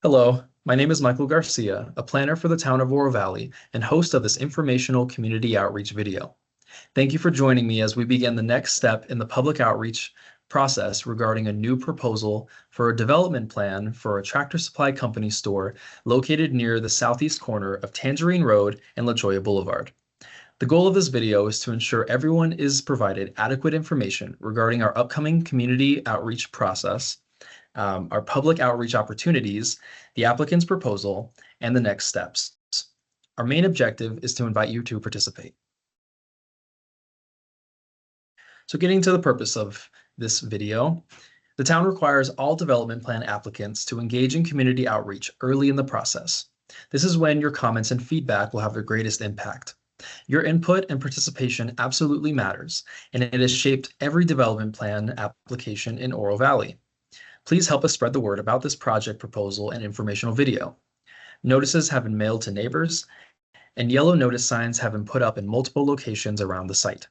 Hello, my name is Michael Garcia, a planner for the town of Oro Valley and host of this informational community outreach video. Thank you for joining me as we begin the next step in the public outreach process regarding a new proposal for a development plan for a Tractor Supply Company store located near the southeast corner of Tangerine Road and La Jolla Boulevard. The goal of this video is to ensure everyone is provided adequate information regarding our upcoming community outreach process, our public outreach opportunities, the applicant's proposal, and the next steps. Our main objective is to invite you to participate. So getting to the purpose of this video, the town requires all development plan applicants to engage in community outreach early in the process. This is when your comments and feedback will have the greatest impact. Your input and participation absolutely matters, and it has shaped every development plan application in Oro Valley. Please help us spread the word about this project proposal and informational video. Notices have been mailed to neighbors, and yellow notice signs have been put up in multiple locations around the site.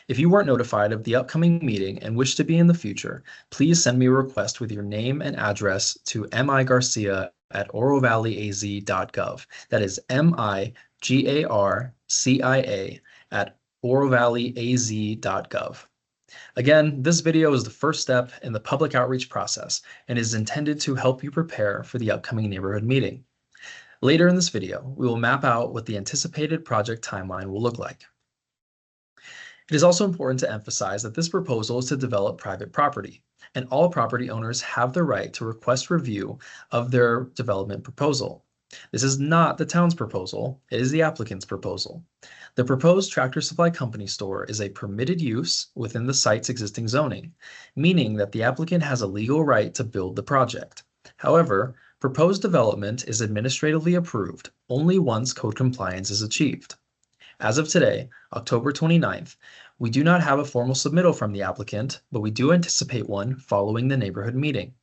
If you weren't notified of the upcoming meeting and wish to be in the future, please send me a request with your name and address to migarcia@orovalleyaz.gov. That is migarcia@orovalleyaz.gov. Again, this video is the first step in the public outreach process and is intended to help you prepare for the upcoming neighborhood meeting. Later in this video, we will map out what the anticipated project timeline will look like. It is also important to emphasize that this proposal is to develop private property, and all property owners have the right to request review of their development proposal. This is not the town's proposal, it is the applicant's proposal. The proposed Tractor Supply Company store is a permitted use within the site's existing zoning, meaning that the applicant has a legal right to build the project. However, proposed development is administratively approved only once code compliance is achieved. As of today, October 29th, we do not have a formal submittal from the applicant, but we do anticipate one following the neighborhood meeting.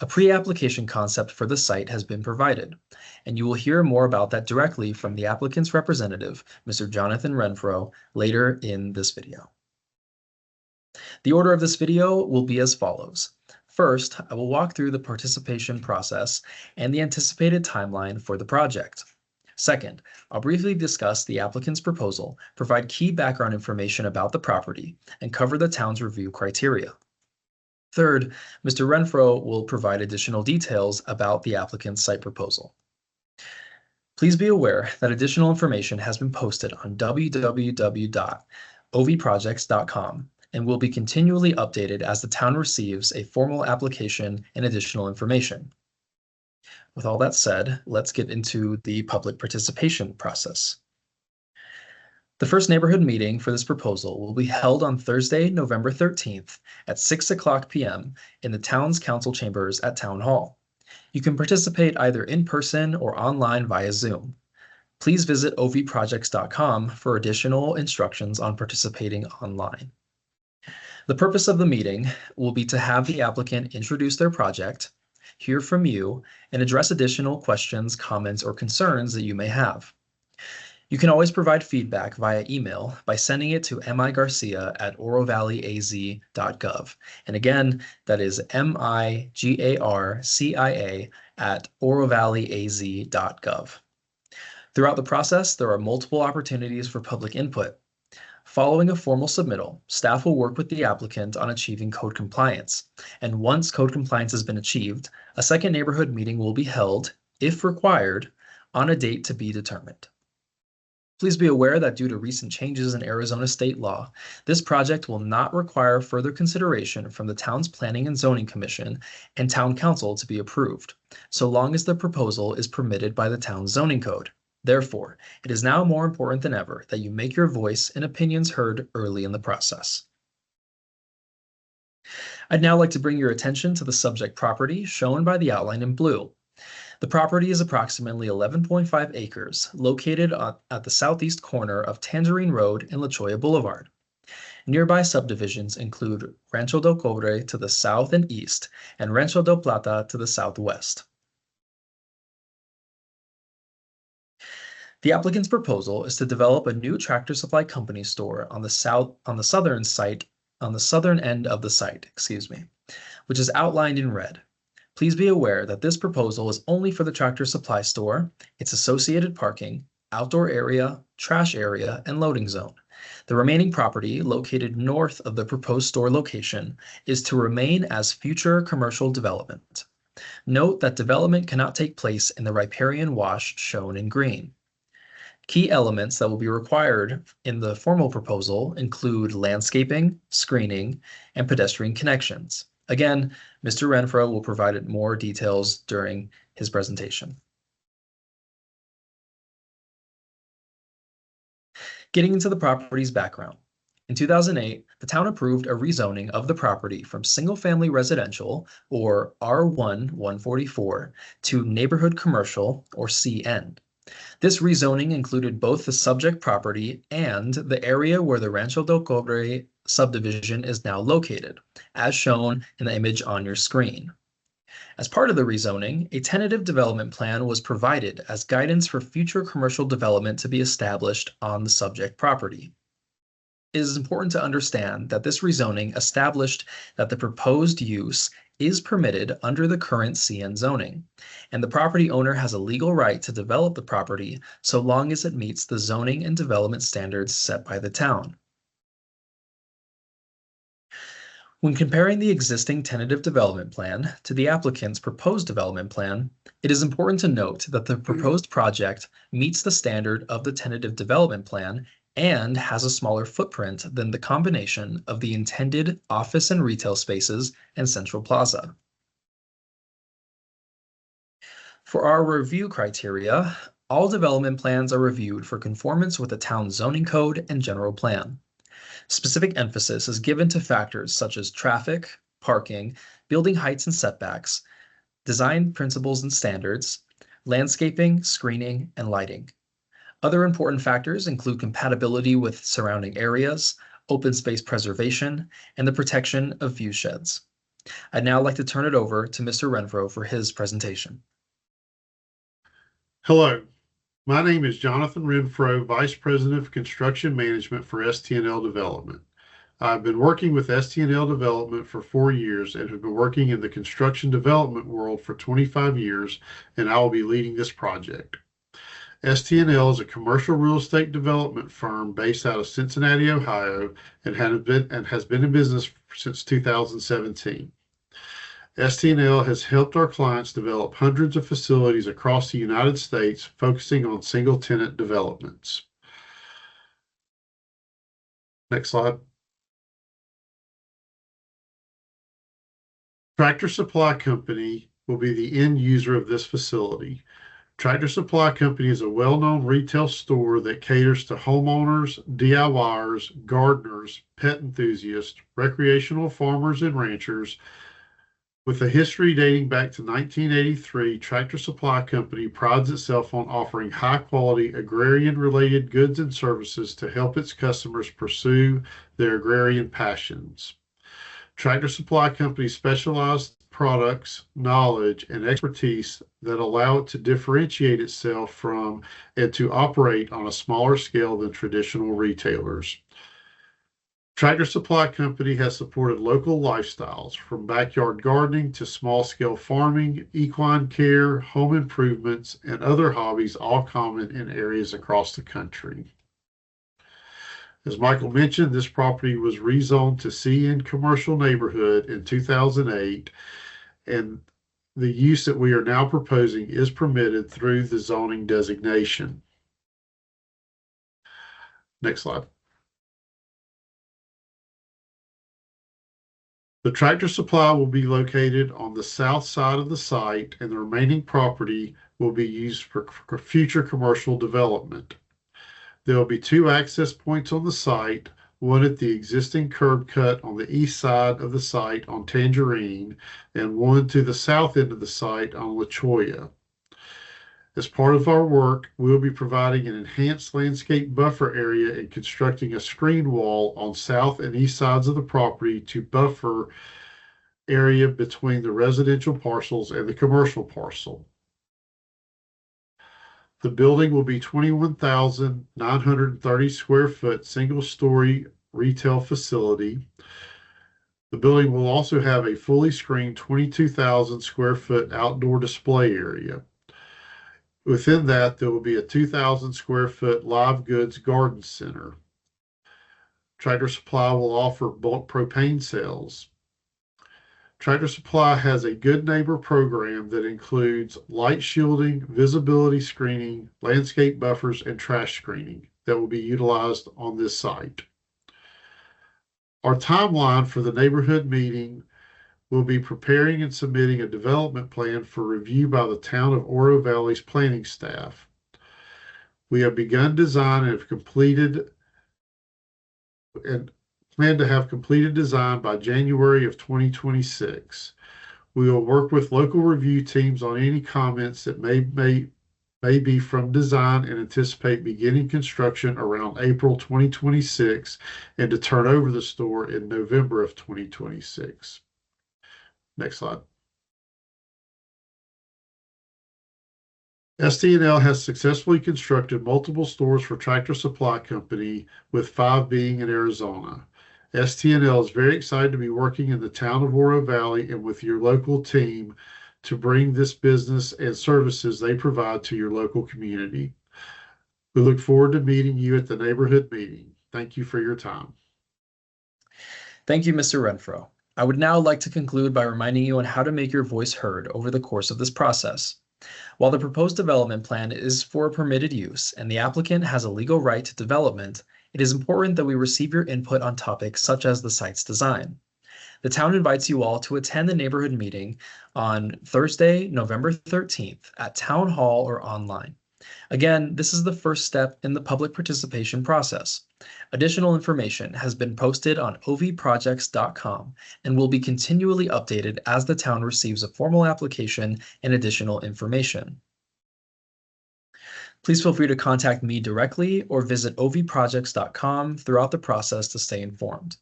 A pre-application concept for the site has been provided, and you will hear more about that directly from the applicant's representative, Mr. Jonathan Renfro, later in this video. The order of this video will be as follows. First, I will walk through the participation process and the anticipated timeline for the project. Second, I'll briefly discuss the applicant's proposal, provide key background information about the property, and cover the town's review criteria. Third, Mr. Renfro will provide additional details about the applicant's site proposal. Please be aware that additional information has been posted on www.ovprojects.com and will be continually updated as the town receives a formal application and additional information. With all that said, let's get into the public participation process. The first neighborhood meeting for this proposal will be held on Thursday, November 13th at 6:00 p.m. in the town's council chambers at Town Hall. You can participate either in person or online via Zoom. Please visit ovprojects.com for additional instructions on participating online. The purpose of the meeting will be to have the applicant introduce their project, hear from you, and address additional questions, comments, or concerns that you may have. You can always provide feedback via email by sending it to migarcia@orovalleyaz.gov. And again, that is migarcia@orovalleyaz.gov. Throughout the process, there are multiple opportunities for public input. Following a formal submittal, staff will work with the applicant on achieving code compliance. And once code compliance has been achieved, a second neighborhood meeting will be held, if required, on a date to be determined. Please be aware that due to recent changes in Arizona state law, this project will not require further consideration from the town's Planning and Zoning Commission and Town Council to be approved, so long as the proposal is permitted by the town's zoning code. Therefore, it is now more important than ever that you make your voice and opinions heard early in the process. I'd now like to bring your attention to the subject property shown by the outline in blue. The property is approximately 11.5 acres, located at the southeast corner of Tangerine Road and La Jolla Boulevard. Nearby subdivisions include Rancho del Cobre to the south and east, and Rancho del Plata to the southwest. The applicant's proposal is to develop a new Tractor Supply Company store on the southern end of the site, which is outlined in red. Please be aware that this proposal is only for the Tractor Supply store, its associated parking, outdoor area, trash area, and loading zone. The remaining property, located north of the proposed store location, is to remain as future commercial development. Note that development cannot take place in the riparian wash shown in green. Key elements that will be required in the formal proposal include landscaping, screening, and pedestrian connections. Again, Mr. Renfro will provide more details during his presentation. Getting into the property's background. In 2008, the town approved a rezoning of the property from single-family residential, or R1 144, to neighborhood commercial, or CN. This rezoning included both the subject property and the area where the Rancho del Cobre subdivision is now located, as shown in the image on your screen. As part of the rezoning, a tentative development plan was provided as guidance for future commercial development to be established on the subject property. It is important to understand that this rezoning established that the proposed use is permitted under the current CN zoning, and the property owner has a legal right to develop the property so long as it meets the zoning and development standards set by the town. When comparing the existing tentative development plan to the applicant's proposed development plan, it is important to note that the proposed project meets the standard of the tentative development plan and has a smaller footprint than the combination of the intended office and retail spaces and central plaza. For our review criteria, all development plans are reviewed for conformance with the town's zoning code and general plan. Specific emphasis is given to factors such as traffic, parking, building heights and setbacks, design principles and standards, landscaping, screening, and lighting. Other important factors include compatibility with surrounding areas, open space preservation, and the protection of view sheds. I'd now like to turn it over to Mr. Renfro for his presentation. Hello, my name is Jonathan Renfro, Vice President of Construction Management for STNL Development. I've been working with STNL Development for 4 years and have been working in the construction development world for 25 years, and I will be leading this project. STNL is a commercial real estate development firm based out of Cincinnati, Ohio, and has been in business since 2017. STNL has helped our clients develop hundreds of facilities across the United States, focusing on single-tenant developments. Next slide. Tractor Supply Company will be the end user of this facility. Tractor Supply Company is a well-known retail store that caters to homeowners, DIYers, gardeners, pet enthusiasts, recreational farmers, and ranchers. With a history dating back to 1983, Tractor Supply Company prides itself on offering high-quality agrarian-related goods and services to help its customers pursue their agrarian passions. Tractor Supply Company's specialized products, knowledge, and expertise that allow it to differentiate itself from and to operate on a smaller scale than traditional retailers. Tractor Supply Company has supported local lifestyles, from backyard gardening to small-scale farming, equine care, home improvements, and other hobbies, all common in areas across the country. As Michael mentioned, this property was rezoned to CN Commercial Neighborhood in 2008, and the use that we are now proposing is permitted through the zoning designation. Next slide. The Tractor Supply will be located on the south side of the site, and the remaining property will be used for future commercial development. There will be 2 access points on the site, one at the existing curb cut on the east side of the site on Tangerine, and one to the south end of the site on Cholla. As part of our work, we'll be providing an enhanced landscape buffer area and constructing a screen wall on south and east sides of the property to buffer area between the residential parcels and the commercial parcel. The building will be 21,930 square foot single-story retail facility. The building will also have a fully screened 22,000 square foot outdoor display area. Within that, there will be a 2,000 square foot live goods garden center. Tractor Supply will offer bulk propane sales. Tractor Supply has a good neighbor program that includes light shielding, visibility screening, landscape buffers, and trash screening that will be utilized on this site. Our timeline for the neighborhood meeting will be preparing and submitting a development plan for review by the town of Oro Valley's planning staff. We have begun design and have completed and plan to have completed design by January of 2026. We will work with local review teams on any comments that may be from design and anticipate beginning construction around April 2026 and to turn over the store in November of 2026. Next slide. STNL has successfully constructed multiple stores for Tractor Supply Company, with 5 being in Arizona. STNL is very excited to be working in the town of Oro Valley and with your local team to bring this business and services they provide to your local community. We look forward to meeting you at the neighborhood meeting. Thank you for your time. Thank you, Mr. Renfro. I would now like to conclude by reminding you on how to make your voice heard over the course of this process. While the proposed development plan is for permitted use and the applicant has a legal right to development, it is important that we receive your input on topics such as the site's design. The town invites you all to attend the neighborhood meeting on Thursday, November 13th at Town Hall or online. Again, this is the first step in the public participation process. Additional information has been posted on ovprojects.com and will be continually updated as the town receives a formal application and additional information. Please feel free to contact me directly or visit ovprojects.com throughout the process to stay informed.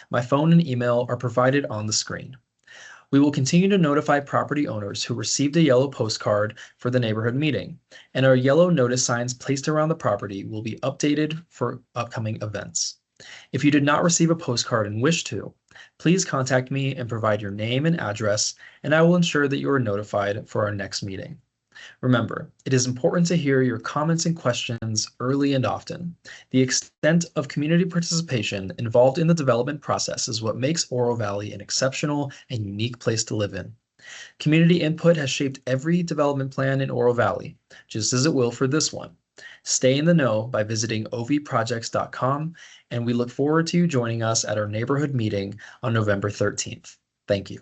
My phone and email are provided on the screen. We will continue to notify property owners who received a yellow postcard for the neighborhood meeting, and our yellow notice signs placed around the property will be updated for upcoming events. If you did not receive a postcard and wish to, please contact me and provide your name and address, and I will ensure that you are notified for our next meeting. Remember, it is important to hear your comments and questions early and often. The extent of community participation involved in the development process is what makes Oro Valley an exceptional and unique place to live in. Community input has shaped every development plan in Oro Valley, just as it will for this one. Stay in the know by visiting ovprojects.com, and we look forward to you joining us at our neighborhood meeting on November 13th. Thank you.